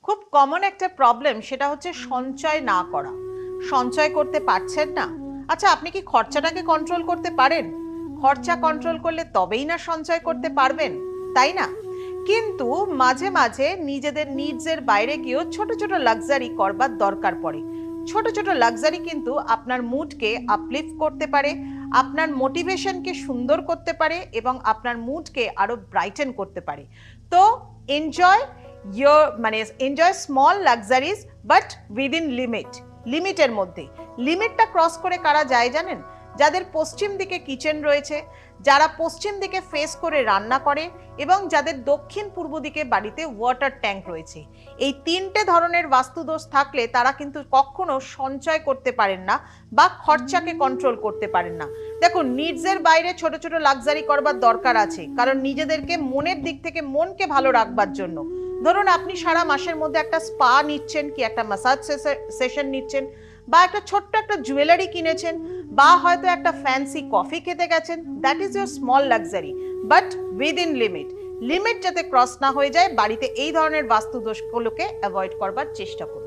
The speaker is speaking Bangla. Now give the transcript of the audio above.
খুব কমন একটা প্রবলেম, সেটা হচ্ছে সঞ্চয় না করা। সঞ্চয় করতে পারছেন না। আচ্ছা, আপনি কি খরচাটাকে কন্ট্রোল করতে পারেন? খরচা কন্ট্রোল করলে তবেই না সঞ্চয় করতে পারবেন, তাই না? কিন্তু মাঝে মাঝে নিজেদের নিডসের বাইরে গিয়েও ছোট ছোট লাক্সারি করবার দরকার পড়ে। ছোট ছোট লাক্সারি কিন্তু আপনার মুডকে আপলিফট করতে পারে, আপনার মোটিভেশনকে সুন্দর করতে পারে এবং আপনার মুডকে আরো ব্রাইটেন করতে পারে। তো enjoy enjoy small luxuries, but within limit. লিমিটের মধ্যে। লিমিটটা ক্রস করে কারা যায় জানেন? যাদের পশ্চিম দিকে কিচেন রয়েছে, যারা পশ্চিম দিকে ফেস করে রান্না করে, এবং যাদের দক্ষিণ পূর্ব দিকে বাড়িতে ওয়াটার ট্যাঙ্ক রয়েছে। এই তিনটে ধরনের বাস্তুদোষ থাকলে তারা কিন্তু কখনো সঞ্চয় করতে পারেন না বা খরচাকে কন্ট্রোল করতে পারেন না। দেখুন, নিডসের বাইরে ছোট ছোট লাক্সারি করবার দরকার আছে, কারণ নিজেদেরকে মনের দিক থেকে মনকে ভালো রাখবার জন্য। ধরুন, আপনি সারা মাসের মধ্যে একটা স্পা নিচ্ছেন, কি একটা ম্যাসাজ সেশন নিচ্ছেন, বা একটা ছোট্ট একটা জুয়েলারি কিনেছেন, বা হয়তো একটা ফ্যান্সি কফি খেতে গেছেন। That is your small luxury, but within limit. Limit যাতে ক্রস না হয়ে যায়, বাড়িতে এই ধরনের বাস্তু দোষগুলোকে অ্যাভয়েড করবার চেষ্টা করুন।